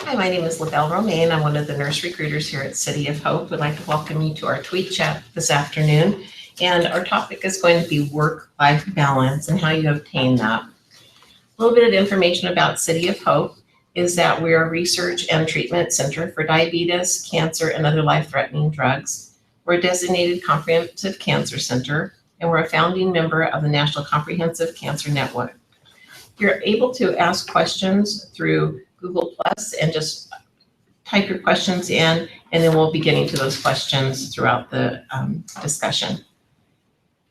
Hi, my name is LaBelle Romaine. I'm one of the nurse recruiters here at City of Hope. We'd like to welcome you to our tweet chat this afternoon. And our topic is going to be work-life balance and how you obtain that. A little bit of information about City of Hope is that we are a research and treatment center for diabetes, cancer, and other life-threatening drugs. We're a designated comprehensive cancer center, and we're a founding member of the National Comprehensive Cancer Network. You're able to ask questions through Google Plus and just type your questions in, and then we'll be getting to those questions throughout the discussion.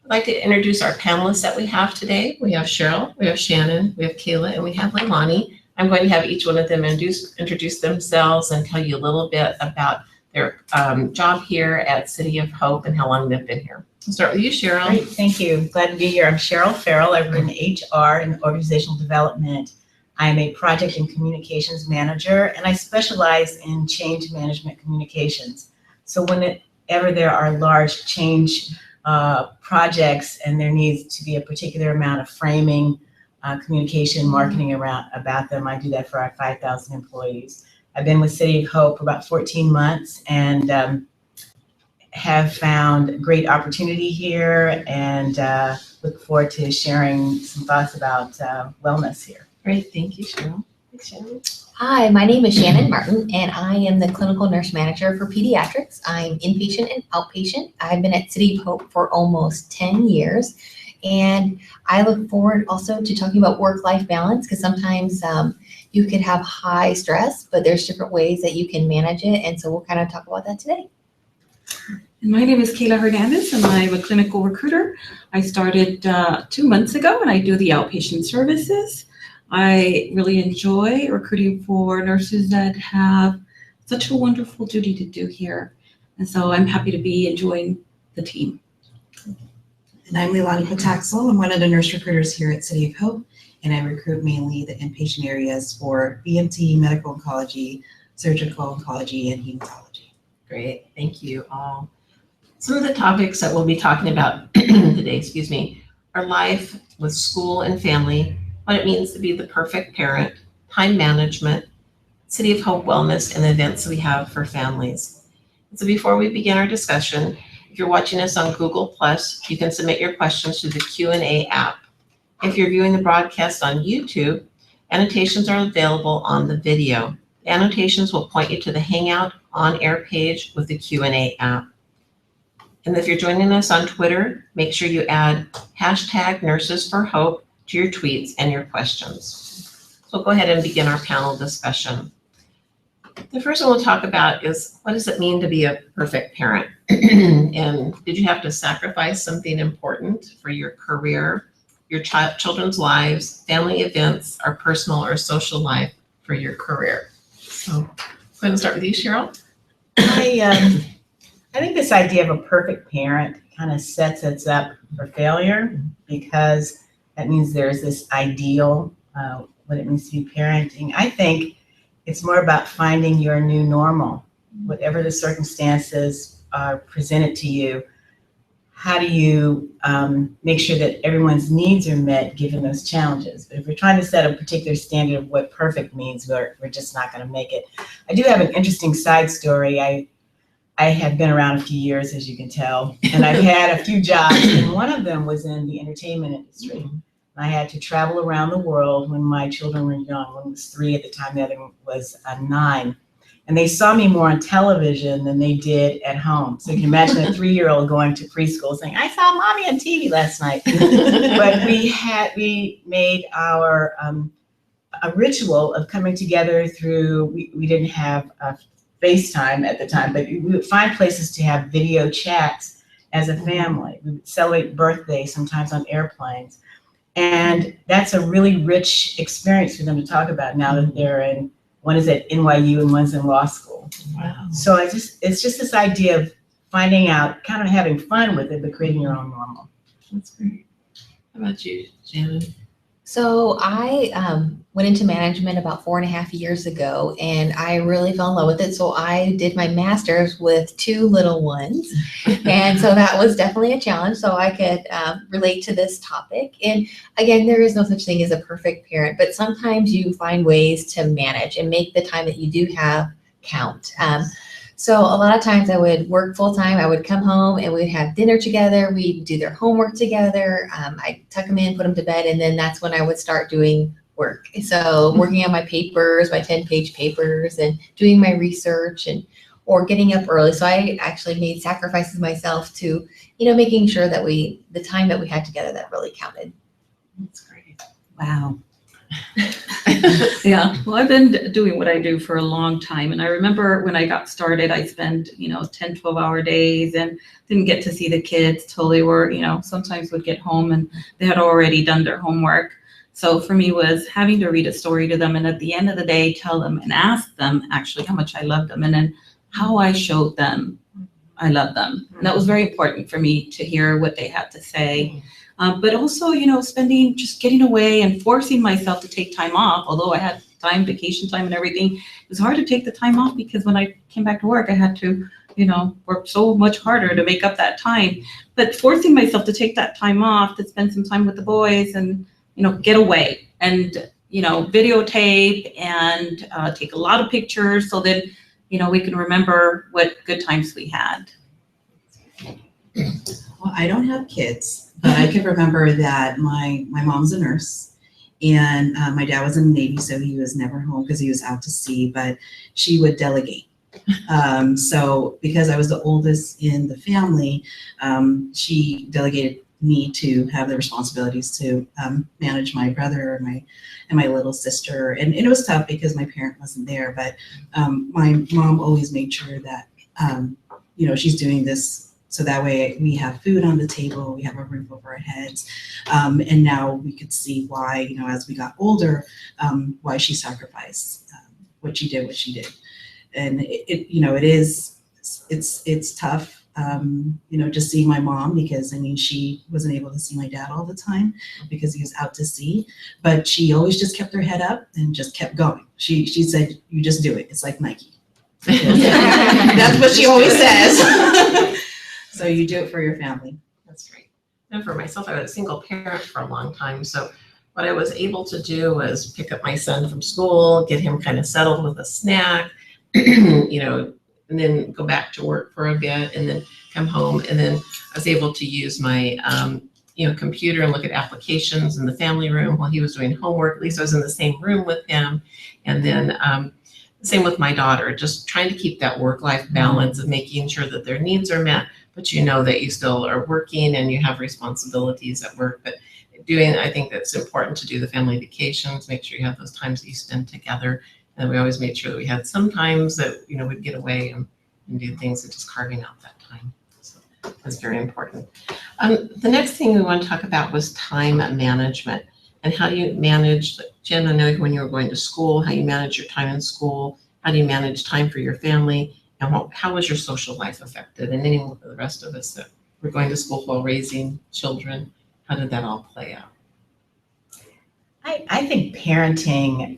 I'd like to introduce our panelists that we have today. We have Cheryl, we have Shannon, we have Kayla, and we have Leilani. I'm going to have each one of them introduce themselves and tell you a little bit about their job here at City of Hope and how long they've been here. We'll start with you, Cheryl. Great, thank you. Glad to be here. I'm Cheryl Farrell. I work in HR and organizational development. I'm a project and communications manager, and I specialize in change management communications. So whenever there are large change projects and there needs to be a particular amount of framing, communication, marketing about them, I do that for our 5,000 employees. I've been with City of Hope for about 14 months and have found great opportunity here and look forward to sharing some thoughts about wellness here. Great, thank you, Cheryl. Thanks, Shannon. Hi, my name is Shannon Martin, and I am the clinical nurse manager for pediatrics. I'm inpatient and outpatient. I've been at City of Hope for almost 10 years, and I look forward also to talking about work-life balance, because sometimes you could have high stress, but there's different ways that you can manage it, and so we'll kind of talk about that today. And my name is Kayla Hernandez, and I'm a clinical recruiter. I started 2 months ago, and I do the outpatient services. I really enjoy recruiting for nurses that have such a wonderful duty to do here. And so I'm happy to be enjoying the team. And I'm Leilani Pataxel. I'm one of the nurse recruiters here at City of Hope, and I recruit mainly the inpatient areas for BMT, medical oncology, surgical oncology, and hematology. Great, thank you all. Some of the topics that we'll be talking about today, are life with school and family, what it means to be the perfect parent, time management, City of Hope wellness, and the events we have for families. So before we begin our discussion, if you're watching us on Google+, you can submit your questions through the Q&A app. If you're viewing the broadcast on YouTube, annotations are available on the video. The annotations will point you to the Hangout on-air page with the Q&A app. And if you're joining us on Twitter, make sure you add #NursesForHope to your tweets and your questions. So we'll go ahead and begin our panel discussion. The first one we'll talk about is, what does it mean to be a perfect parent? And did you have to sacrifice something important for your career, your children's lives, family events, or personal or social life for your career? So I'm going to start with you, Cheryl. I think this idea of a perfect parent kind of sets us up for failure, because that means there's this ideal, what it means to be parenting. I think it's more about finding your new normal. Whatever the circumstances are presented to you, how do you make sure that everyone's needs are met given those challenges? But if we're trying to set a particular standard of what perfect means, we're just not going to make it. I do have an interesting side story. I have been around a few years, as you can tell, and I've had a few jobs, and one of them was in the entertainment industry. I had to travel around the world when my children were young. One was 3 at the time, the other was 9. And they saw me more on television than they did at home. So you can imagine a 3-year-old going to preschool saying, "I saw mommy on TV last night." But we made our a ritual of coming together through, we didn't have FaceTime at the time, but we would find places to have video chats as a family. We would celebrate birthdays, sometimes on airplanes. And that's a really rich experience for them to talk about now that they're in, one is at NYU and one's in law school. Wow. So it's just this idea of finding out, kind of having fun with it, but creating your own normal. That's great. How about you, Shannon? So I went into management about 4.5 years ago, and I really fell in love with it. So I did my master's with 2 little ones, and so that was definitely a challenge. So I could relate to this topic. And again, there is no such thing as a perfect parent, but sometimes you find ways to manage and make the time that you do have count. So a lot of times I would work full time. I would come home and we'd have dinner together. We'd do their homework together. I'd tuck them in, put them to bed, and then that's when I would start doing work. So working on my papers, my 10-page papers, and doing my research or getting up early. So I actually made sacrifices myself to, making sure that the time that we had together, that really counted. That's great. Wow. Yeah, well, I've been doing what I do for a long time. And I remember when I got started, I spent, 10, 12-hour days and didn't get to see the kids till they were, sometimes would get home and they had already done their homework. So for me was having to read a story to them and at the end of the day, tell them and ask them actually how much I loved them and then how I showed them I love them. And that was very important for me to hear what they had to say. But also, just getting away and forcing myself to take time off, although I had time, vacation time and everything, it was hard to take the time off because when I came back to work, I had to, work so much harder to make up that time. But forcing myself to take that time off, to spend some time with the boys and, get away and, videotape and take a lot of pictures so that, we can remember what good times we had. Well, I don't have kids, but I can remember that my mom's a nurse and my dad was in the Navy, so he was never home because he was out to sea, but she would delegate. So because I was the oldest in the family, she delegated me to have the responsibilities to manage my brother and my little sister. And it was tough because my parent wasn't there, but my mom always made sure that, she's doing this so that way we have food on the table, we have a roof over our heads. And now we could see why, as we got older, why she sacrificed what she did. And it's tough, just seeing my mom because she wasn't able to see my dad all the time because he was out to sea, but she always just kept her head up and just kept going. She said, you just do it. It's like Nike. That's what she always says. So you do it for your family. That's great. And for myself, I was a single parent for a long time. So what I was able to do was pick up my son from school, get him kind of settled with a snack, and then go back to work for a bit and then come home. And then I was able to use my, computer and look at applications in the family room while he was doing homework. At least I was in the same room with him. And then same with my daughter, just trying to keep that work-life balance of making sure that their needs are met, but that you still are working and you have responsibilities at work. But I think that's important to do the family vacations, make sure you have those times that you spend together. And we always made sure that we had some times that, we'd get away and do things and just carving out that time. So that's very important. The next thing we want to talk about was time management and how you manage, Jen, I know when you were going to school, how you manage your time in school, how do you manage time for your family, and how was your social life affected? And any of the rest of us that were going to school while raising children, how did that all play out? I think parenting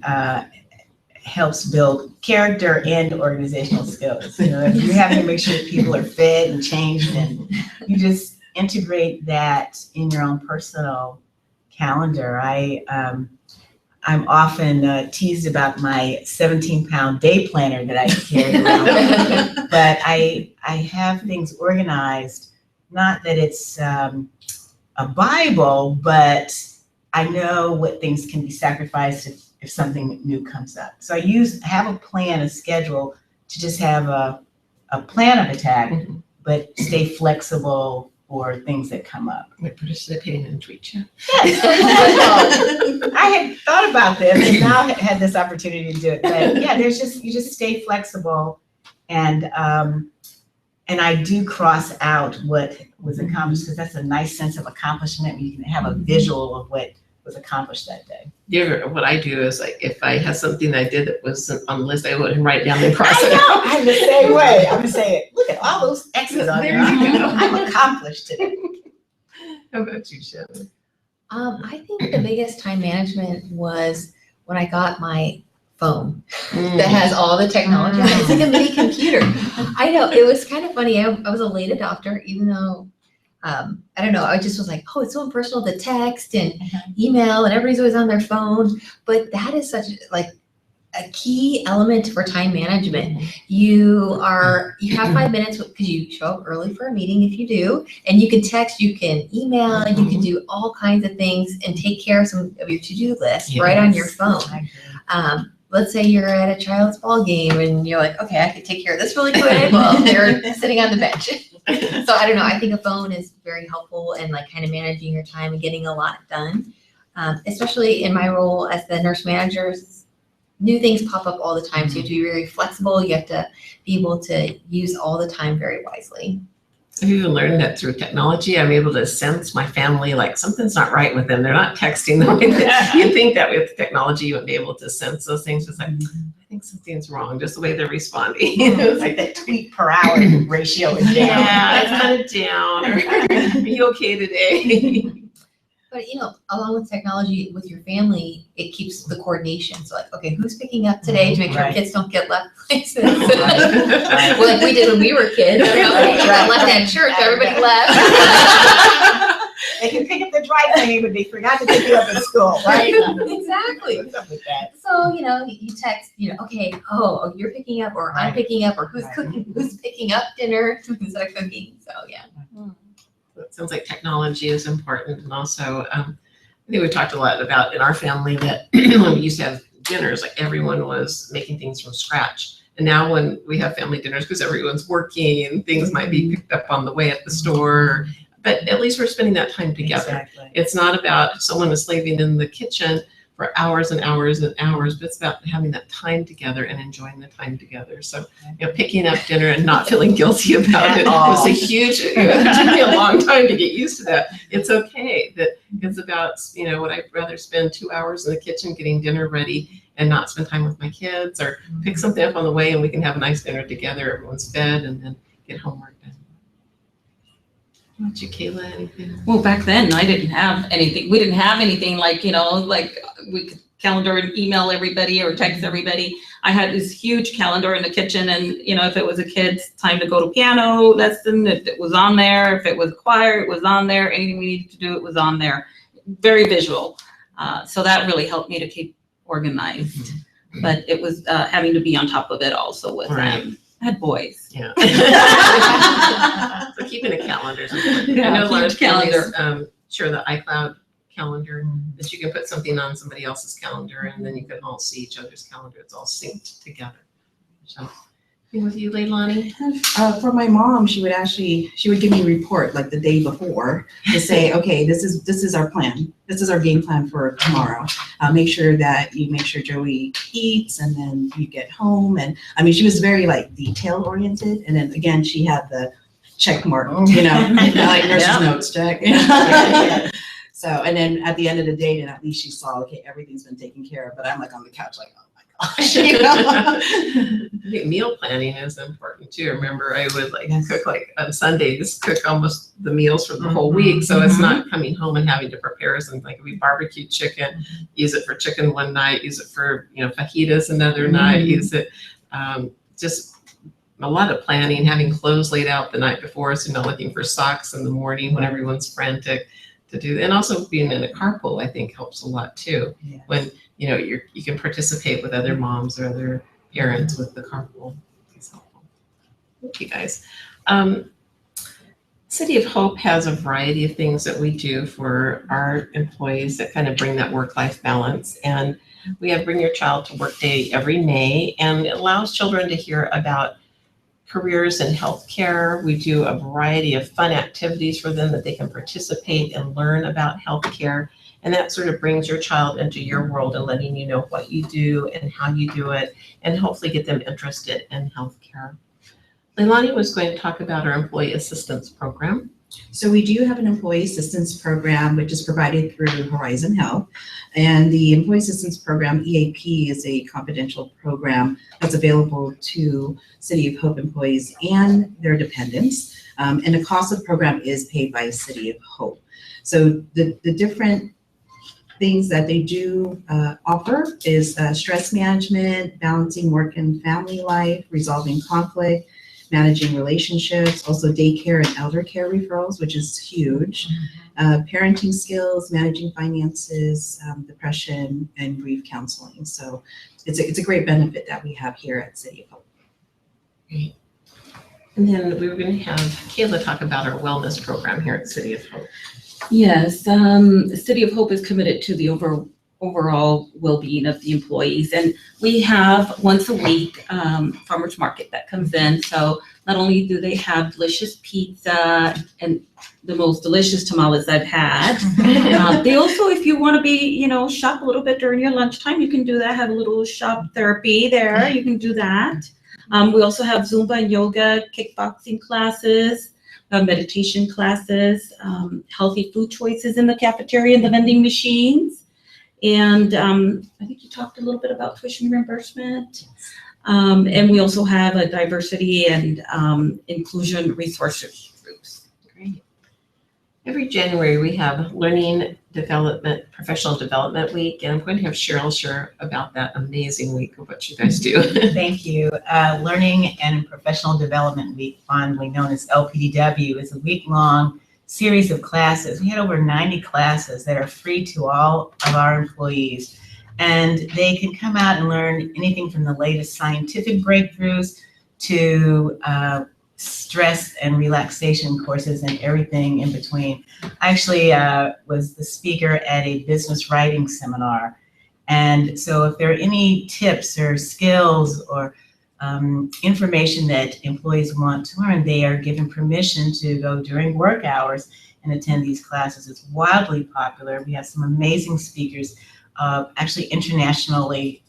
helps build character and organizational skills. You have to make sure that people are fed and changed, and you just integrate that in your own personal calendar. I'm often teased about my 17-pound day planner that I carry around, but I have things organized. Not that it's a Bible, but I know what things can be sacrificed if something new comes up. So I have a plan, a schedule to just have a plan of attack, but stay flexible for things that come up. Like participating in tweet chat. Yes. I had thought about this and now I had this opportunity to do it. But yeah, you just stay flexible, and I do cross out what was accomplished because that's a nice sense of accomplishment. You can have a visual of what was accomplished that day. What I do is, like, if I have something I did that wasn't on the list, I would write down and cross it out. I know, I'm the same way. I'm saying, look at all those X's on there. There you go. I'm accomplished today. How about you, Shannon? I think the biggest time management was when I got my phone that has all the technology. It's like a mini computer. I know, it was kind of funny. I was a late adopter, even though, I don't know, I just was like, oh, it's so impersonal to text and email and everybody's always on their phone. But that is such like a key element for time management. You have 5 minutes because you show up early for a meeting if you do, and you can text, you can email, you can do all kinds of things and take care of some of your to-do list right on your phone. Let's say you're at a child's ball game and you're like, okay, I can take care of this really quick while they're sitting on the bench. So I don't know, I think a phone is very helpful in like kind of managing your time and getting a lot done. Especially in my role as the nurse manager, new things pop up all the time. So you have to be very flexible. You have to be able to use all the time very wisely. I've even learned that through technology. I'm able to sense my family, like something's not right with them. They're not texting them. You think that with technology, you would be able to sense those things. It's like, I think something's wrong, just the way they're responding. It's like that tweet per hour ratio is down. Yeah, it's kind of down. Are you okay today? But along with technology with your family, it keeps the coordination. So like, okay, who's picking up today to make sure kids don't get left places? Well, like we did when we were kids. Okay, got left at church, everybody left. They can pick up the dry cleaning, but they forgot to pick you up at school, right? Exactly. What's up with that? So, you text, okay, oh, you're picking up, or I'm picking up, or who's cooking, who's picking up dinner, who's cooking. So, yeah. It sounds like technology is important. And also, I think we talked a lot about in our family that when we used to have dinners, like everyone was making things from scratch. And now when we have family dinners, because everyone's working, things might be picked up on the way at the store, but at least we're spending that time together. Exactly. It's not about someone is slaving in the kitchen for hours and hours and hours, but it's about having that time together and enjoying the time together. So, picking up dinner and not feeling guilty about it was it took me a long time to get used to that. It's okay that it's about, would I rather spend 2 hours in the kitchen getting dinner ready and not spend time with my kids, or pick something up on the way and we can have a nice dinner together, everyone's fed, and then get homework done. What about you, Kayla, anything? Well, back then I didn't have anything. We didn't have anything like, like we could calendar and email everybody or text everybody. I had this huge calendar in the kitchen, and if it was a kid's time to go to piano lesson, it was on there. If it was choir, it was on there. Anything we needed to do, it was on there. Very visual. So that really helped me to keep organized. But it was having to be on top of it also with I had boys. Yeah. So keeping a calendar is important. Yeah, I know a lot of calendar. families share the iCloud calendar that you can put something on somebody else's calendar, and then you can all see each other's calendar. It's all synced together. So, with you, Leilani? For my mom, she would give me a report like the day before to say, okay, this is our plan. This is our game plan for tomorrow. Make sure Joey eats, and then you get home. And she was very like detail oriented. And then again, she had the check mark, like nurse's notes check. So, and then at the end of the day, then at least she saw, okay, everything's been taken care of. But I'm like on the couch, like, oh my gosh, I think meal planning is important too. Remember, I would cook on Sunday, just cook almost the meals for the whole week. So it's not coming home and having to prepare something. Like we barbecue chicken, use it for chicken one night, use it for, fajitas another night, use it, just a lot of planning, having clothes laid out the night before, so not looking for socks in the morning when everyone's frantic to do. And also being in a carpool, I think, helps a lot too. Yeah. When you can participate with other moms or other parents with the carpool. It's helpful. Okay, guys. City of Hope has a variety of things that we do for our employees that kind of bring that work-life balance. And we have Bring Your Child to Work Day every May, and it allows children to hear about careers in healthcare. We do a variety of fun activities for them that they can participate and learn about healthcare. And that sort of brings your child into your world and letting you know what you do and how you do it, and hopefully get them interested in healthcare. Leilani was going to talk about our employee assistance program. So we do have an employee assistance program, which is provided through Horizon Health. And the employee assistance program, EAP, is a confidential program that's available to City of Hope employees and their dependents. And the cost of the program is paid by City of Hope. So the different things that they do offer is stress management, balancing work and family life, resolving conflict, managing relationships, also daycare and elder care referrals, which is huge, parenting skills, managing finances, depression, and grief counseling. So it's a great benefit that we have here at City of Hope. Great. And then we were going to have Kayla talk about our wellness program here at City of Hope. Yes, the City of Hope is committed to the overall well-being of the employees, and we have once a week farmers market that comes in. So not only do they have delicious pizza and the most delicious tamales I've had, they also, if you want to be, shop a little bit during your lunchtime, you can do that. Have a little shop therapy there. You can do that. We also have Zumba and yoga, kickboxing classes. Meditation classes, healthy food choices in the cafeteria and the vending machines. And I think you talked a little bit about tuition reimbursement. And we also have a diversity and inclusion resources groups. Great. Every January we have Learning Development, Professional Development Week, and I'm going to have Cheryl share about that amazing week of what you guys do. Thank you. Learning and Professional Development Week, fondly known as LPDW, is a week-long series of classes. We had over 90 classes that are free to all of our employees, and they can come out and learn anything from the latest scientific breakthroughs to stress and relaxation courses and everything in between. I actually was the speaker at a business writing seminar. And so if there are any tips or skills or information that employees want to learn, they are given permission to go during work hours and attend these classes. It's wildly popular. We have some amazing speakers, actually internationally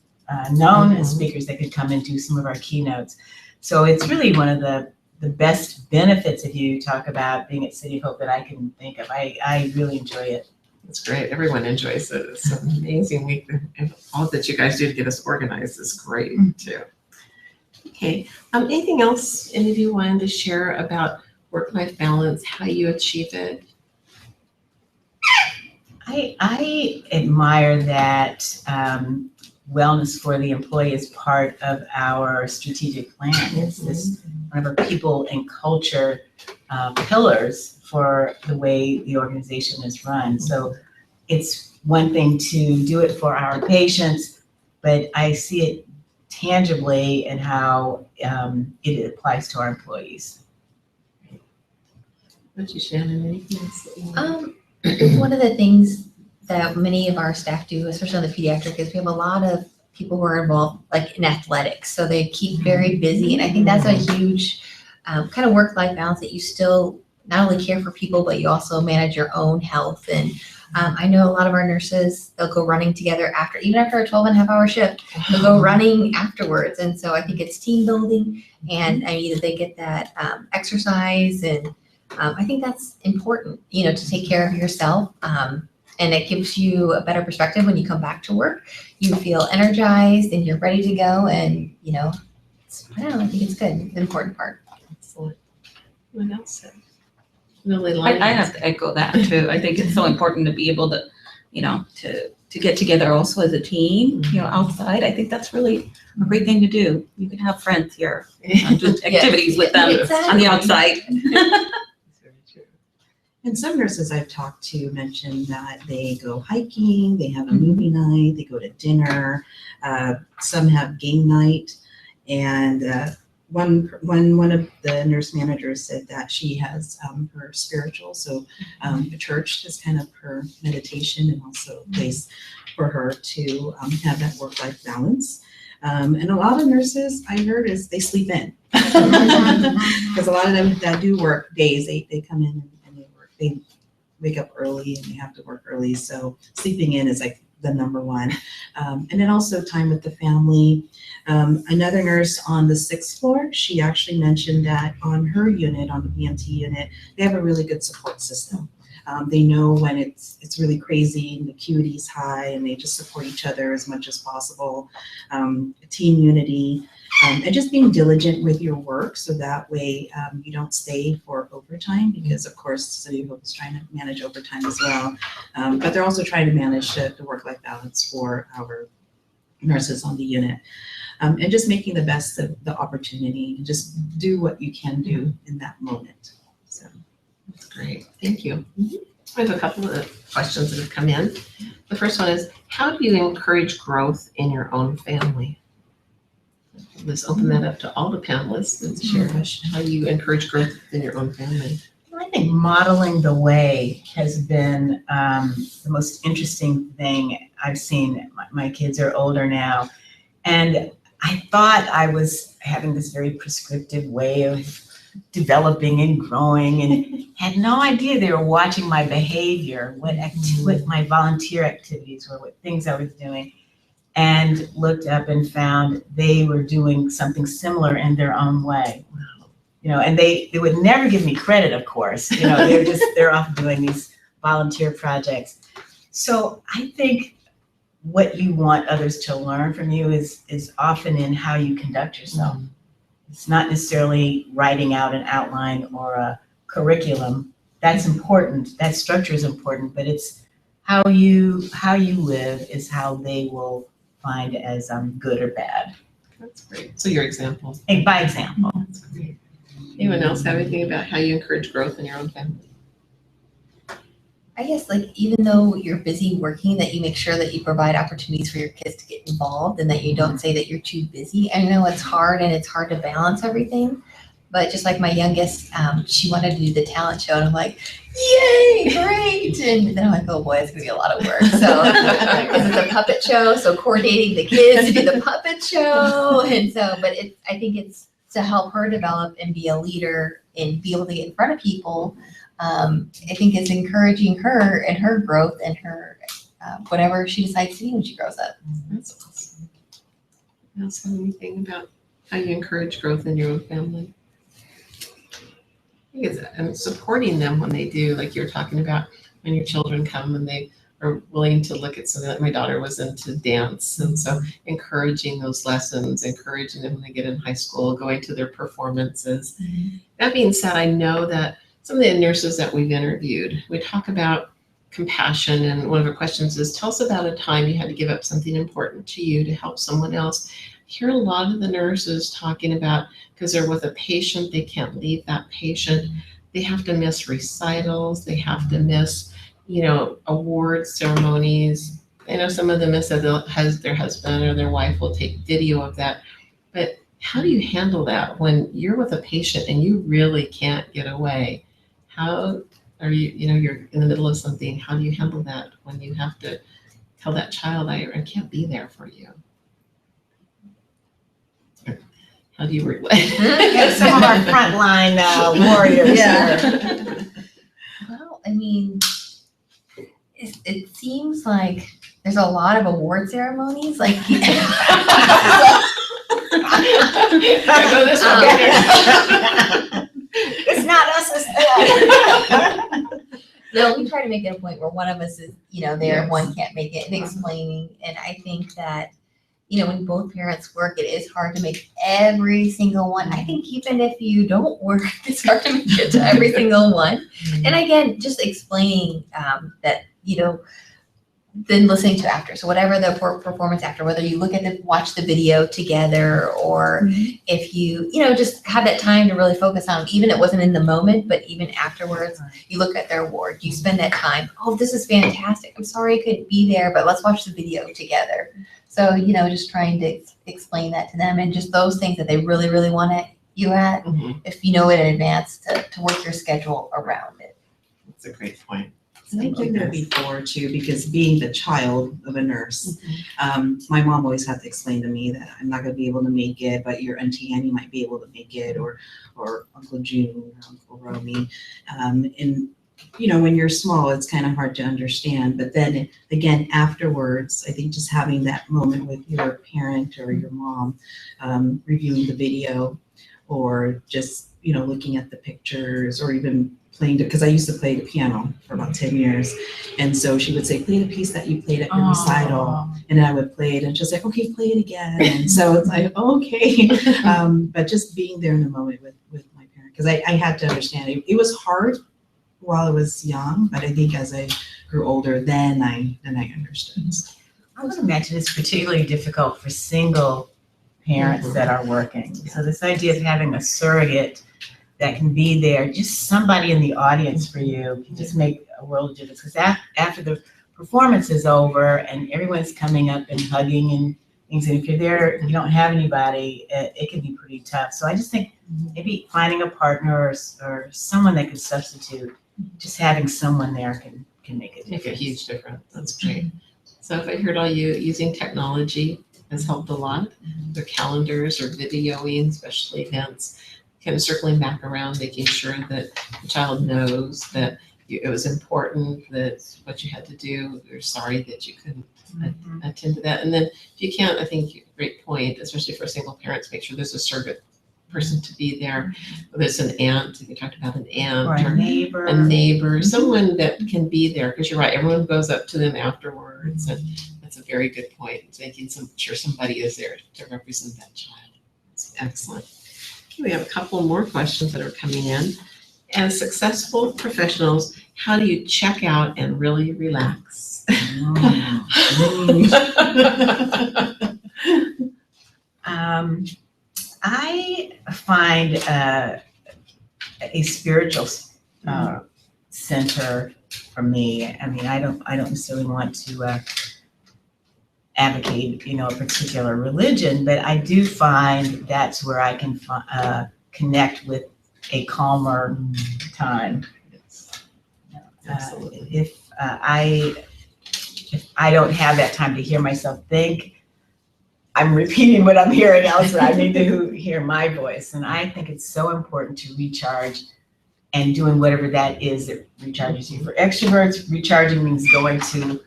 known as speakers that could come and do some of our keynotes. So it's really one of the best benefits if you talk about being at City of Hope that I can think of. I really enjoy it. It's great. Everyone enjoys it. It's an amazing week. And all that you guys do to get us organized is great too. Okay. Anything else any of you wanted to share about work-life balance, how you achieve it? I admire that wellness for the employee is part of our strategic plan. It's this one of our people and culture pillars for the way the organization is run. So it's one thing to do it for our patients, but I see it tangibly in how it applies to our employees. What you, Shannon? Anything else that you want? One of the things that many of our staff do, especially on the pediatric, is we have a lot of people who are involved like in athletics. So they keep very busy. And I think that's a huge kind of work-life balance, that you still not only care for people, but you also manage your own health. And I know a lot of our nurses, they'll go running together even after a 12.5-hour shift, they'll go running afterwards. And so I think it's team building, and they get that exercise. And I think that's important, to take care of yourself. And it gives you a better perspective when you come back to work. You feel energized and you're ready to go. And, I think it's good. It's an important part. Excellent. What else said? Really I have to echo that too. I think it's so important to be able to, to get together also as a team, outside. I think that's really a great thing to do. You can have friends here, do activities with them on the outside. And some nurses I've talked to mention that they go hiking, they have a movie night, they go to dinner, some have game night. And one of the nurse managers said that she has her spiritual, so the church is kind of her meditation and also a place for her to have that work-life balance. And a lot of nurses, I heard, is they sleep in. Because a lot of them that do work days, they come in and they work. They wake up early and they have to work early. So sleeping in is like the number one. And then also time with the family. Another nurse on the 6th floor, she actually mentioned that on her unit, on the BMT unit, they have a really good support system. They know when it's really crazy and the acuity is high, and they just support each other as much as possible. Team unity. And just being diligent with your work so that way you don't stay for overtime, because of course City of Hope is trying to manage overtime as well. But they're also trying to manage the work-life balance for our nurses on the unit. And just making the best of the opportunity and just do what you can do in that moment. So That's great. Thank you. I have a couple of questions that have come in. The first one is, how do you encourage growth in your own family? Let's open that up to all the panelists and share how you encourage growth in your own family. I think modeling the way has been the most interesting thing I've seen. My kids are older now, and I thought I was having this very prescriptive way of developing and growing, and had no idea they were watching my behavior, what my volunteer activities were, what things I was doing, and looked up and found they were doing something similar in their own way. You know, and they would never give me credit, of course. You know, they're off doing these volunteer projects. So I think what you want others to learn from you is often in how you conduct yourself. It's not necessarily writing out an outline or a curriculum. That's important. That structure is important, but it's how you live is how they will find as good or bad. That's great. So your example. And by example. That's great. Anyone else have anything about how you encourage growth in your own family? I guess like even though you're busy working, that you make sure that you provide opportunities for your kids to get involved and that you don't say that you're too busy. I know it's hard and it's hard to balance everything, but just like my youngest, she wanted to do the talent show and I'm like, yay, great. And then I'm like, oh boy, it's gonna be a lot of work. So because it's a puppet show, so coordinating the kids to do the puppet show. And so, but I think it's to help her develop and be a leader and be able to get in front of people. I think it's encouraging her and her growth and her whatever she decides to be when she grows up. That's awesome. Anyone else have anything about how you encourage growth in your own family? I think it's supporting them when they do, like you're talking about when your children come and they are willing to look at something. Like my daughter was into dance, and so encouraging those lessons, encouraging them when they get in high school, going to their performances. That being said, I know that some of the nurses that we've interviewed, we talk about compassion, and one of the questions is, tell us about a time you had to give up something important to you to help someone else. I hear a lot of the nurses talking about, because they're with a patient, they can't leave that patient. They have to miss recitals, they have to miss, award ceremonies. I know some of them have said their husband or their wife will take video of that, but how do you handle that when you're with a patient and you really can't get away? How are you're in the middle of something, how do you handle that when you have to tell that child, I can't be there for you? How do you Get some of our frontline warriors. Yeah. Well, I mean, it seems like there's a lot of award ceremonies. Like, I go this way. It's not us, it's them. no, we try to make it a point where one of us is, there, Yes. one can't make it, and explaining. And I think that, when both parents work, it is hard to make every single one. I think even if you don't work, it's hard to make it to every single one. And again, just explaining that, then listening to after. So whatever the performance after, whether you watch the video together, or if you, just have that time to really focus on, even it wasn't in the moment, but even afterwards, you look at their award, you spend that time. Oh, this is fantastic. I'm sorry I couldn't be there, but let's watch the video together. So, just trying to explain that to them, and just those things that they really, really want you at, if you know it in advance, to work your schedule around it. That's a great point. And I've been there before too, because being the child of a nurse, my mom always had to explain to me that I'm not going to be able to make it, but your Auntie Annie might be able to make it, or Uncle June, or Uncle Romy. And when you're small, it's kind of hard to understand. But then again, afterwards, I think just having that moment with your parent or your mom, reviewing the video, or just looking at the pictures, or even playing, because I used to play the piano for about 10 years. And so she would say, play the piece that you played at your recital. And then I would play it and she's like, okay, play it again. And so it's like, okay. But just being there in the moment with my parent, because I had to understand it was hard while I was young, but I think as I grew older, then I understood. I would imagine it's particularly difficult for single parents that are working. So this idea of having a surrogate that can be there, just somebody in the audience for you, can just make a world of difference. Because after the performance is over and everyone's coming up and hugging and things, and if you're there, you don't have anybody, it can be pretty tough. So I just think maybe finding a partner or someone that could substitute, just having someone there can make a difference. Make a huge difference. That's great. So if I heard all you, using technology has helped a lot. Their calendars or videoing, special events, kind of circling back around, making sure that the child knows that it was important, that what you had to do, you're sorry that you couldn't attend to that. And then if you can't, I think great point, especially for single parents, make sure there's a surrogate person to be there. Whether it's an aunt, you talked about an aunt Or a neighbor. Someone that can be there, because you're right, everyone goes up to them afterwards, and that's a very good point. Making sure somebody is there to represent that child. That's excellent. Okay, we have a couple more questions that are coming in. As successful professionals, how do you check out and really relax? I find a spiritual center for me. I mean, I don't necessarily want to advocate, a particular religion, but I do find that's where I can connect with a calmer time. If I don't have that time to hear myself think, I'm repeating what I'm hearing elsewhere. I need to hear my voice. And I think it's so important to recharge and doing whatever that is that recharges you. For extroverts, recharging means going to,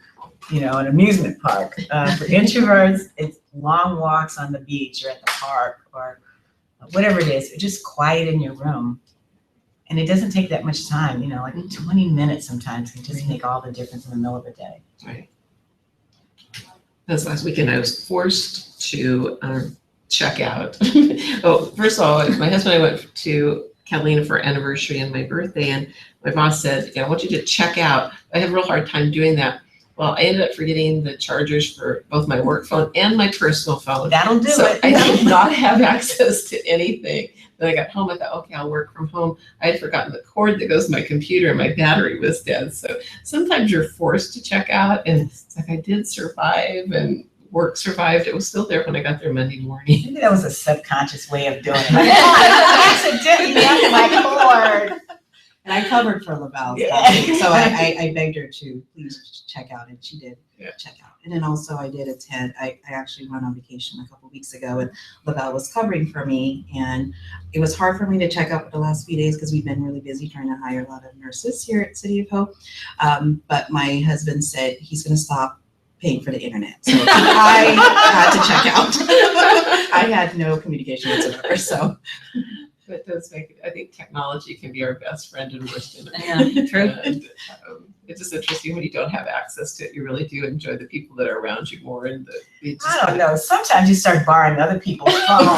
an amusement park. For introverts, it's long walks on the beach or at the park or whatever it is. Just quiet in your room. And it doesn't take that much time, like 20 minutes sometimes can just make all the difference in the middle of the day. Right. This last weekend, I was forced to check out. Oh, first of all, my husband and I went to Catalina for our anniversary and my birthday, and my boss said, I want you to check out. I have a real hard time doing that. Well, I ended up forgetting the chargers for both my work phone and my personal phone. That'll do it. I did not have access to anything. Then I got home, I thought, okay, I'll work from home. I had forgotten the cord that goes to my computer and my battery was dead. So sometimes you're forced to check out, and it's like I did survive and work survived. It was still there when I got there Monday morning. Maybe that was a subconscious way of doing it. Accidentally got my cord. And I covered for LaBelle, so I begged her to please check out, and she did check out. And then also I did attend, I actually went on vacation a couple weeks ago, and LaBelle was covering for me, and it was hard for me to check out for the last few days because we've been really busy trying to hire a lot of nurses here at City of Hope. But my husband said he's going to stop paying for the internet. So I had to check out. I had no communication whatsoever, so. It does make, I think technology can be our best friend and worst enemy. Yeah, true. And, it's just interesting when you don't have access to it. You really do enjoy the people that are around you more. And I don't know. Sometimes you start borrowing other people's phones.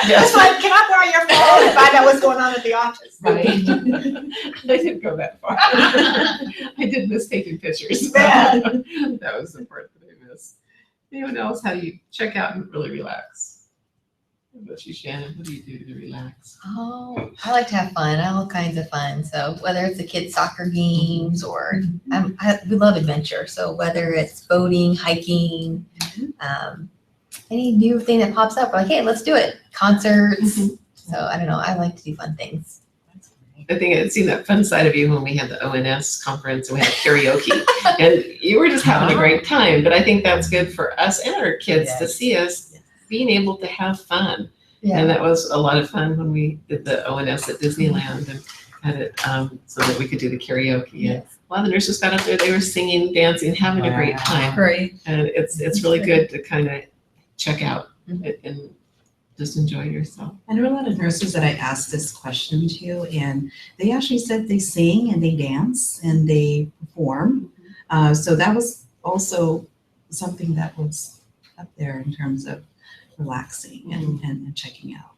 It's like, can I borrow your phone and find out what's going on at the office? Right. I didn't go that far. I did miss taking pictures. Yeah. That was the part that I missed. Anyone else? How do you check out and really relax? What about you, Shannon? What do you do to relax? Oh, I like to have fun. All kinds of fun. So whether it's the kids' soccer games or we love adventure. So whether it's boating, hiking, any new thing that pops up, we're like, hey, let's do it. Concerts. So I don't know. I like to do fun things. I think I'd seen that fun side of you when we had the ONS conference and we had karaoke, and you were just having a great time. But I think that's good for us and our kids to see us being able to have fun. Yeah. And that was a lot of fun when we did the ONS at Disneyland and had it so that we could do the karaoke. Yes. And a lot of the nurses got up there, they were singing, dancing, having a great time. Great. And it's really good to kind of check out and just enjoy yourself. I know a lot of nurses that I asked this question to, and they actually said they sing and they dance and they perform. So that was also something that was up there in terms of relaxing and checking out.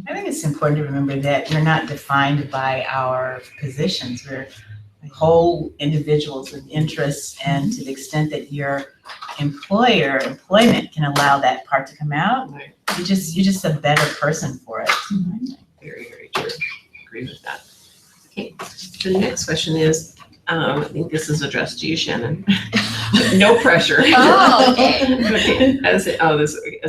I think it's important to remember that we're not defined by our positions. We're whole individuals with interests, and to the extent that your employment can allow that part to come out, Right. you're just a better person for it. Very, very true. Agree with that. Okay, the next question is, I think this is addressed to you, Shannon. No pressure. Oh, okay. Okay, as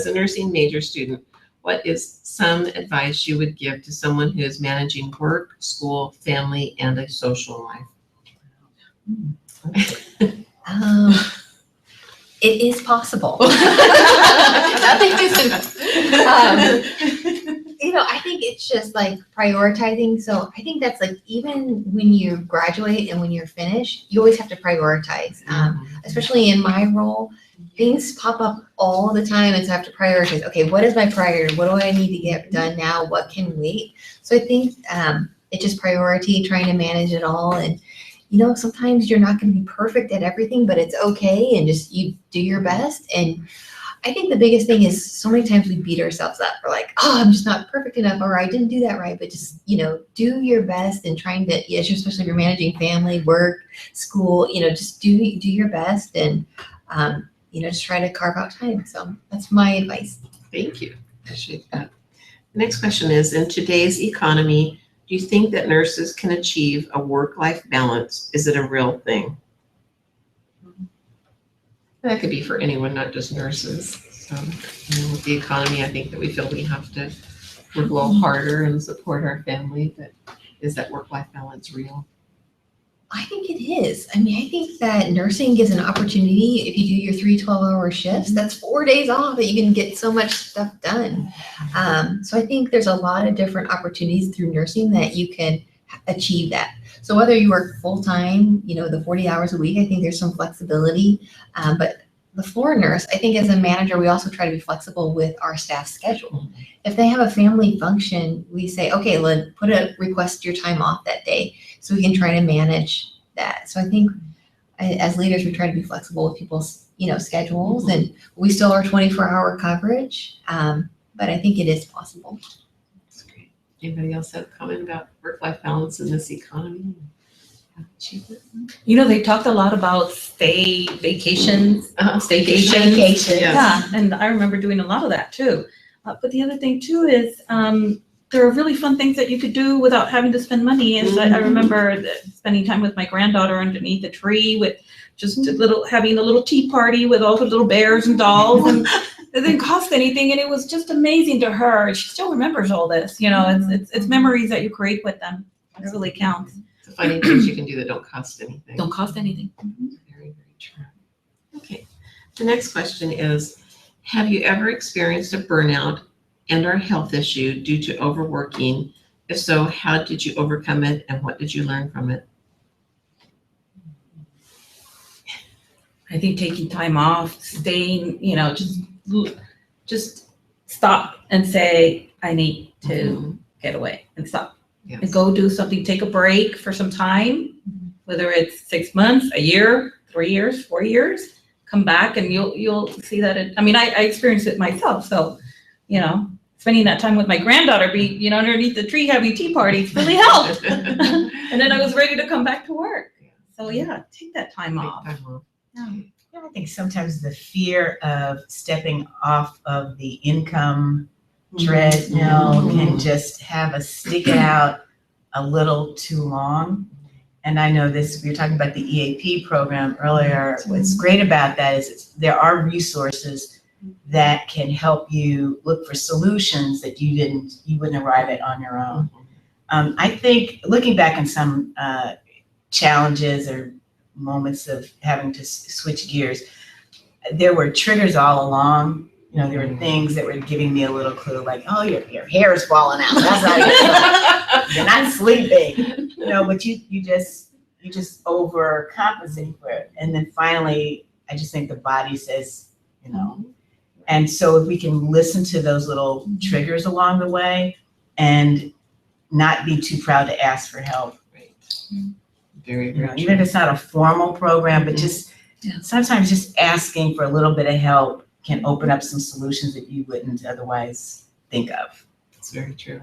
a nursing major student, what is some advice you would give to someone who is managing work, school, family, and a social life? It is possible. Nothing I think it's just like prioritizing. So I think that's like, even when you graduate and when you're finished, you always have to prioritize. Especially in my role, things pop up all the time, and so I have to prioritize. Okay, what is my priority? What do I need to get done now? What can wait? So I think it's just priority, trying to manage it all. And sometimes you're not going to be perfect at everything, but it's okay, and just you do your best. And I think the biggest thing is, so many times we beat ourselves up. We're like, oh, I'm just not perfect enough, or I didn't do that right. But just, do your best, and trying to, especially if you're managing family, work, school, just do your best, and, just try to carve out time. So that's my advice. Thank you. Appreciate that. The next question is, in today's economy, do you think that nurses can achieve a work-life balance? Is it a real thing? That could be for anyone, not just nurses. So, with the economy, I think that we feel we have to work a little harder and support our family, but is that work-life balance real? I think it is. I mean, I think that nursing gives an opportunity. If you do your 3 12-hour shifts, that's 4 days off that you can get so much stuff done. So I think there's a lot of different opportunities through nursing that you can achieve that. So whether you work full-time, the 40 hours a week, I think there's some flexibility. But the floor nurse, I think as a manager, we also try to be flexible with our staff schedule. If they have a family function, we say, okay, request your time off that day, so we can try to manage that. So I think as leaders, we try to be flexible with people's, schedules, and we still are 24-hour coverage. But I think it is possible. That's great. Anybody else have a comment about work-life balance in this economy? Achieve it? They talked a lot about vacations. Staycation. Yeah, and I remember doing a lot of that too. But the other thing too is there are really fun things that you could do without having to spend money. And so I remember spending time with my granddaughter underneath a tree with just having a little tea party with all the little bears and dolls, and it didn't cost anything, and it was just amazing to her. She still remembers all this. It's memories that you create with them. It really counts. Finding things you can do that don't cost anything. Don't cost anything. Very, very true. Okay. The next question is, have you ever experienced a burnout and/or health issue due to overworking? If so, how did you overcome it, and what did you learn from it? I think taking time off, staying, just stop and say, I need to get away and stop. Yes. And go do something, take a break for some time, whether it's 6 months, a year, 3 years, 4 years, come back and you'll see that I experienced it myself. So, spending that time with my granddaughter, underneath the tree having tea parties really helped. And then I was ready to come back to work. So yeah, take that time off. Yeah, I think sometimes the fear of stepping off of the income treadmill can just have us stick it out a little too long. And I know we were talking about the EAP program earlier. What's great about that is there are resources that can help you look for solutions that you wouldn't arrive at on your own. I think looking back on some challenges or moments of having to switch gears, there were triggers all along. There were things that were giving me a little clue, like, oh, your hair is falling out. That's not you're not sleeping. But you just overcompensate for it. And then finally, I just think the body says, And so if we can listen to those little triggers along the way and not be too proud to ask for help. Right. Very, You know, very even if it's not a formal program, but just Yeah. sometimes just asking for a little bit of help can open up some solutions that you wouldn't otherwise think of. It's very true.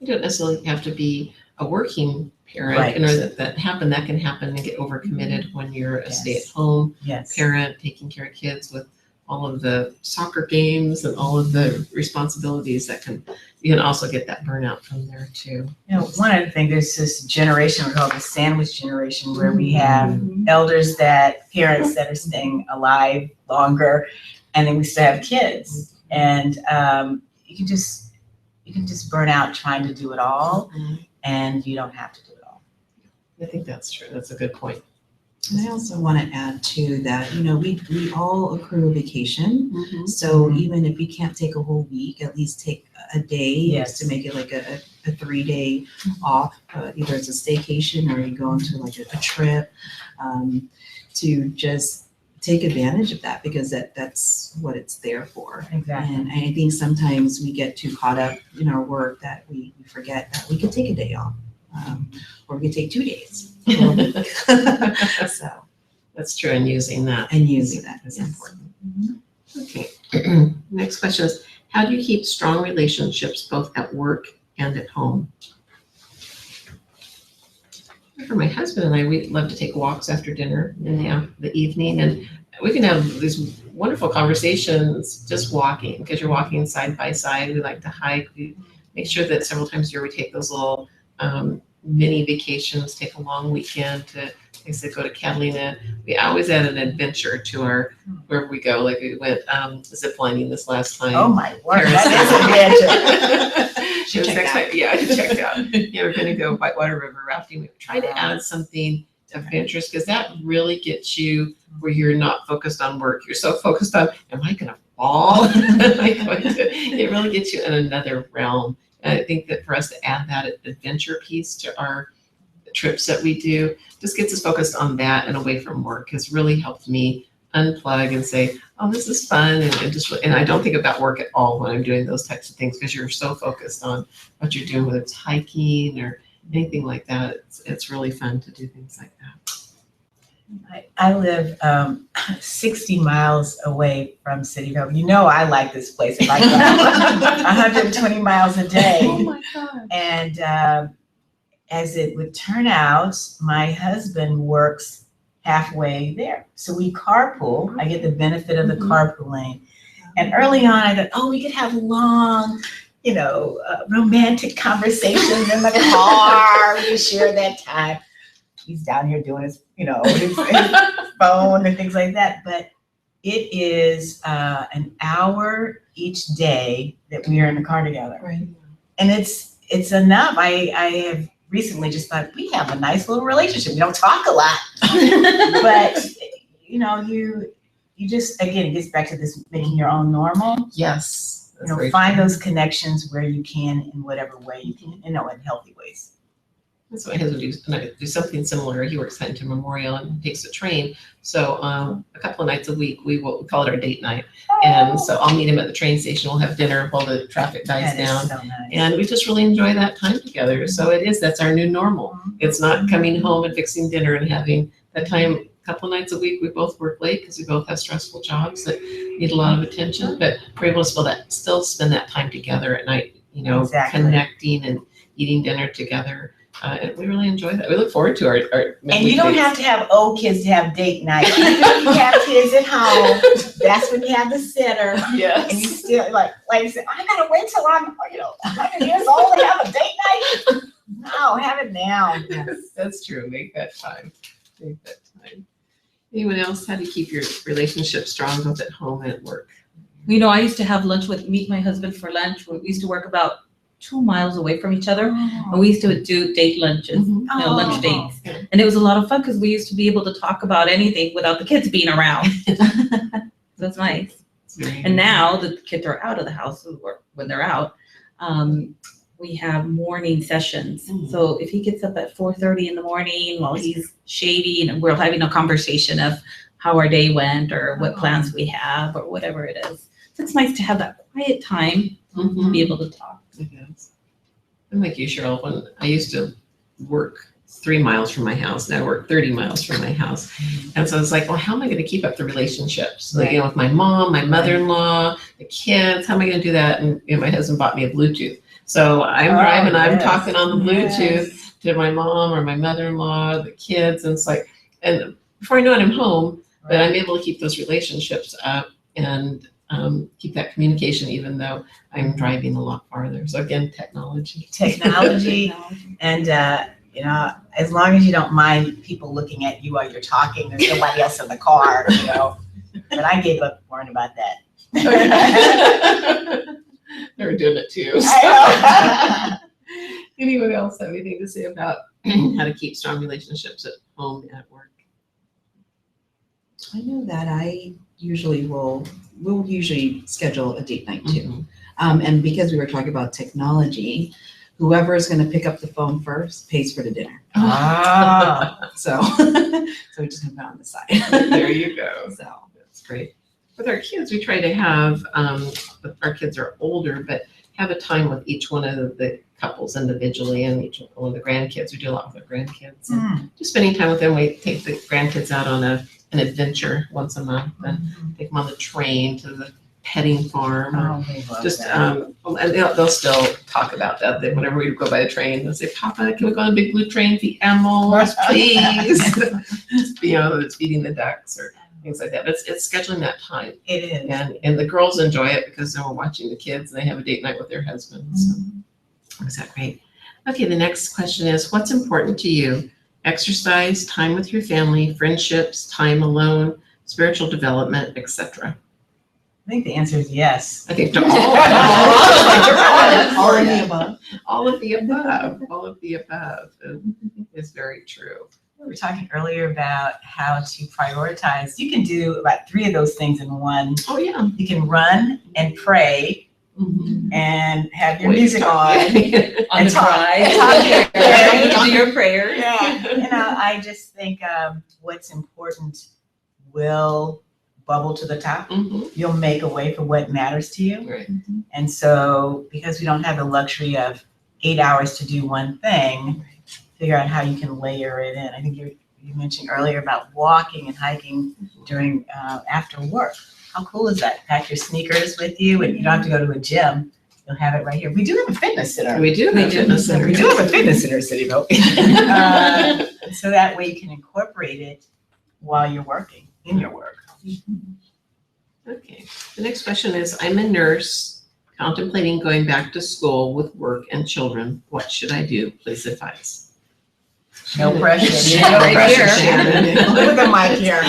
You don't necessarily have to be a working parent Right. in order that can happen and get overcommitted when you're a Yes. stay-at-home Yes. parent taking care of kids with all of the soccer games and all of the responsibilities you can also get that burnout from there too. You know, one other thing, there's this generation we call the sandwich generation where we have parents that are staying alive longer, and then we still have kids. And you can just burn out trying to do it all, and you don't have to do it all. I think that's true. That's a good point. And I also want to add to that, you know, we all accrue vacation. Mm-hmm. So even if we can't take a whole week, at least take a day Yes. to make it like a 3-day off. Either it's a staycation or you go into like a trip, to just take advantage of that, because that's what it's there for. Exactly. And I think sometimes we get too caught up in our work that we forget that we could take a day off, or we could take 2 days. So, That's true, and using that. and using that is yes. important. Okay. Next question is, how do you keep strong relationships both at work and at home? For my husband and I, we love to take walks after dinner in the evening, and we can have these wonderful conversations just walking, because you're walking side by side. We like to hike. We make sure that several times a year we take those little mini vacations, take a long weekend to, like I said, go to Catalina. We always add an adventure to our, wherever we go. Like we went ziplining this last time. Oh my word, that is a adventure. She was excited. Yeah, I checked out. Yeah, we're gonna go Whitewater River rafting. We try to add something adventurous, because that really gets you where you're not focused on work. You're so focused on, am I gonna fall? It really gets you in another realm. And I think that for us to add that adventure piece to our trips that we do, just gets us focused on that and away from work, has really helped me unplug and say, oh, this is fun. And I don't think about work at all when I'm doing those types of things, because you're so focused on what you're doing, whether it's hiking or anything like that. It's really fun to do things like that. I live 60 miles away from City Hall. You know I like this place. I like 120 miles a day. Oh my God. And as it would turn out, my husband works halfway there. So we carpool. I get the benefit of the carpooling. And early on, I thought, oh, we could have long, romantic conversations in the car. We share that time. He's down here doing his, his phone and things like that. But it is an hour each day that we are in the car together. Right. And it's enough. I have recently just thought, we have a nice little relationship. We don't talk a lot. But, you just, again, it gets back to this making your own normal. Yes. Find those connections where you can in whatever way you can, in healthy ways. That's what my husband does. And I do something similar. He works Huntington Memorial and takes a train. So a couple of nights a week, we call it our date night. And so I'll meet him at the train station. We'll have dinner while the traffic dies down. So nice. And we just really enjoy that time together. So that's our new normal. It's not coming home and fixing dinner and having that time a couple of nights a week. We both work late because we both have stressful jobs that need a lot of attention, but we're able to still spend that time together at night, Exactly. connecting and eating dinner together. And we really enjoy that. We look forward to our and you don't have to have old kids to have date night. Even if you have kids at home, that's when you have the sitter. Yes. And you still like you said, I gotta wait till I'm 100 years old to have a date night. No, have it now. That's true. Make that time. Anyone else? How do you keep your relationship strong both at home and at work? I used to have meet my husband for lunch. We used to work about 2 miles away from each other. And we used to do date lunches, lunch dates. And it was a lot of fun because we used to be able to talk about anything without the kids being around. So it's nice. And now that the kids are out of the house, when they're out, we have morning sessions. So if he gets up at 4:30 in the morning while he's shading, and we're having a conversation of how our day went or what plans we have or whatever it is. So it's nice to have that quiet time to be able to talk. I guess. I'm like you, Cheryl. When I used to work 3 miles from my house, now I work 30 miles from my house. And so it's like, well, how am I going to keep up the relationships? Like, with my mom, my mother-in-law, the kids, how am I going to do that? And my husband bought me a Bluetooth. So I'm driving, I'm talking on the Bluetooth to my mom or my mother-in-law, the kids. And it's like, and before I know it, I'm home, but I'm able to keep those relationships up and keep that communication, even though I'm driving a lot farther. So again, technology. And, as long as you don't mind people looking at you while you're talking, there's nobody else in the car, But I gave up worrying about that. They were doing it too. Anyone else have anything to say about how to keep strong relationships at home and at work? I know that we'll usually schedule a date night too. And because we were talking about technology, whoever is going to pick up the phone first pays for the dinner. So we just have that on the side. There you go. So that's great. With our kids, we try to have, our kids are older, but have a time with each one of the couples individually and each one of the grandkids. We do a lot with our grandkids. And just spending time with them. We take the grandkids out on an adventure once a month and take them on the train to the petting farm. And they'll still talk about that. Whenever we go by the train, they'll say, Papa, can we go on a big blue train, feed animals, please? It's feeding the ducks or things like that. But it's scheduling that time. It is. And the girls enjoy it because they're watching the kids and they have a date night with their husbands. So, is that great? Okay, the next question is, what's important to you? Exercise, time with your family, friendships, time alone, spiritual development, etc. I think the answer is yes. I think all of the above. All of the above. All of the above is very true. We were talking earlier about how to prioritize. You can do about 3 of those things in one. Oh, yeah. You can run and pray and have your music on. On the drive, do your prayer. I just think what's important will bubble to the top. You'll make a way for what matters to you. Right. And so because we don't have the luxury of 8 hours to do one thing, figure out how you can layer it in. I think you mentioned earlier about walking and hiking during after work. How cool is that? Pack your sneakers with you and you don't have to go to a gym. You'll have it right here. We do have a fitness center. We do have a fitness center. We do have a fitness center, City Vote. So that way you can incorporate it while you're working, in your work. Okay. The next question is, I'm a nurse contemplating going back to school with work and children. What should I do? Please advise. No pressure. Shannon, No right pressure, here. Shannon. Look at the mic here.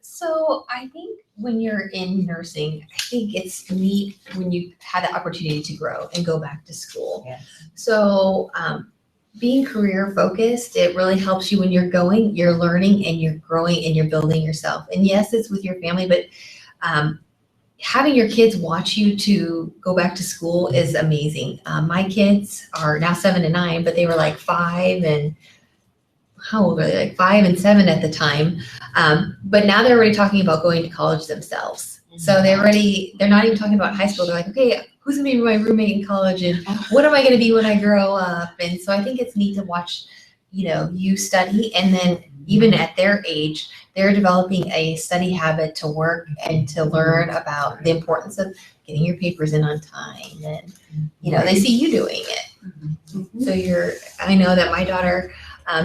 So I think when you're in nursing, I think it's neat when you have the opportunity to grow and go back to school. Yes. So being career focused, it really helps you when you're going, you're learning and you're growing and you're building yourself. And yes, it's with your family, but having your kids watch you to go back to school is amazing. My kids are now 7 and 9, but they were like 5 and how old were they? Like 5 and 7 at the time. But now they're already talking about going to college themselves. So they're not even talking about high school. They're like, okay, who's gonna be my roommate in college and what am I gonna be when I grow up? And so I think it's neat to watch, you study, and then even at their age, they're developing a study habit to work and to learn about the importance of getting your papers in on time. And, they see you doing it. So I know that my daughter,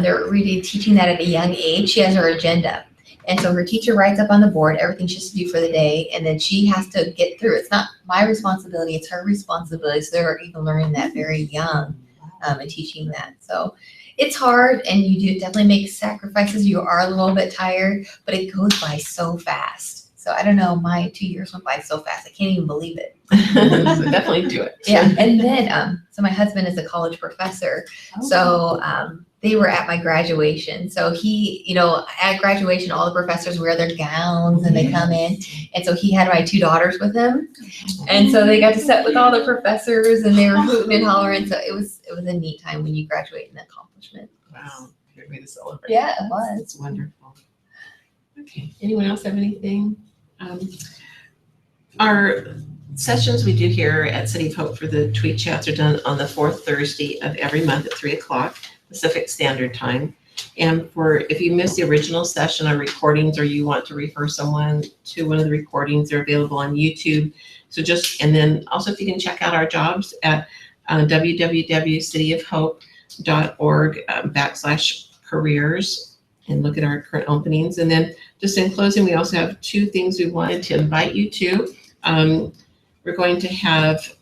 they're really teaching that at a young age. She has her agenda. And so her teacher writes up on the board everything she has to do for the day, and then she has to get through. It's not my responsibility, it's her responsibility. So they're even learning that very young and teaching that. So it's hard, and you do definitely make sacrifices. You are a little bit tired, but it goes by so fast. So I don't know, my 2 years went by so fast. I can't even believe it. So definitely do it. Yeah, and then, so my husband is a college professor. So they were at my graduation. So he, at graduation, all the professors wear their gowns and they come in. And so he had my 2 daughters with him. And so they got to sit with all the professors and they were hooting and hollering. So it was a neat time when you graduate, an accomplishment. Wow. Very way to celebrate. Yeah, it was. It's wonderful. Okay, anyone else have anything? Our sessions we do here at City of Hope for the tweet chats are done on the fourth Thursday of every month at 3:00 Pacific Standard Time. And if you missed the original session, our recordings, or you want to refer someone to one of the recordings, they're available on YouTube. So and then also if you can check out our jobs at www.cityofhope.org/careers and look at our current openings. And then just in closing, we also have two things we wanted to invite you to. We're going to have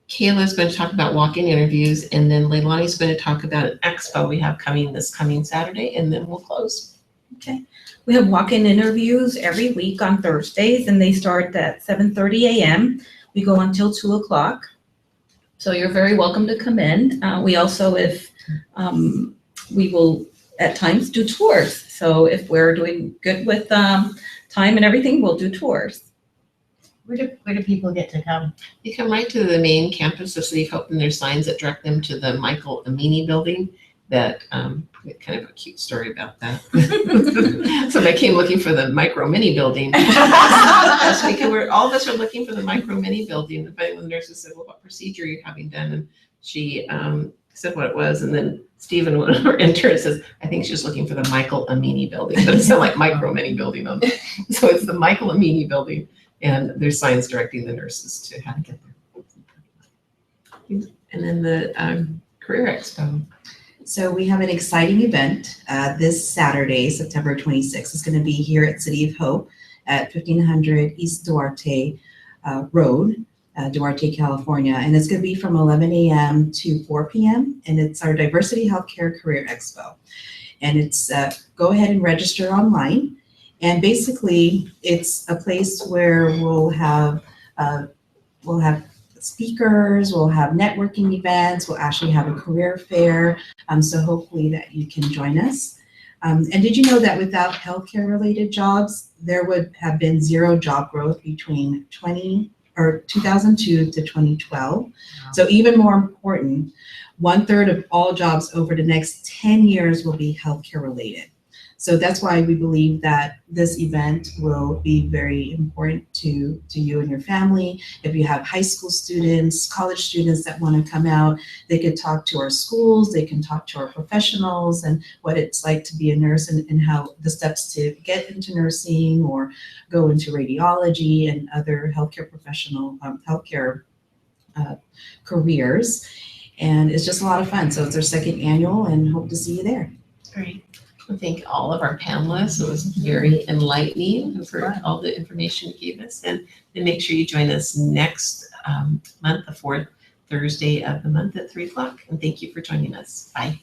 Kayla's going to talk about walk-in interviews, and then Leilani's going to talk about an expo we have this coming Saturday, and then we'll close. Okay. We have walk-in interviews every week on Thursdays, and they start at 7:30 a.m. We go until 2:00. So you're very welcome to come in. We also, we will at times do tours. So if we're doing good with time and everything, we'll do tours. Where do people get to come? You come right to the main campus of City of Hope, and there's signs that direct them to the Michael Amini building. That kind of a cute story about that. So they came looking for the micro mini building. Last week, and all of us are looking for the micro mini building. Finally, the nurses said, "Well, what procedure are you having done?" And she said what it was, and then Stephen, one of our interns, says, "I think she's looking for the Michael Amini building," but it's not like micro mini building on it. So it's the Michael Amini building. And there's signs directing the nurses to how to get there. And then the Career Expo. So we have an exciting event this Saturday, September 26th. It's going to be here at City of Hope at 1500 East Duarte Road, Duarte, California. And it's going to be from 11 a.m. to 4 p.m. And it's our Diversity Healthcare Career Expo. And it's go ahead and register online. And basically, it's a place where we'll have speakers, we'll have networking events, we'll actually have a career fair. So hopefully that you can join us. And did you know that without healthcare related jobs, there would have been zero job growth between 2002 to 2012? Wow. So even more important, 1/3 of all jobs over the next 10 years will be healthcare related. So that's why we believe that this event will be very important to you and your family. If you have high school students, college students that want to come out, they could talk to our schools, they can talk to our professionals and what it's like to be a nurse and how the steps to get into nursing or go into radiology and other healthcare careers. And it's just a lot of fun. So it's our second annual and hope to see you there. Great. I thank all of our panelists. It was very enlightening for all the information you gave us. And then make sure you join us next month, the fourth Thursday of the month at 3:00. And thank you for joining us. Bye.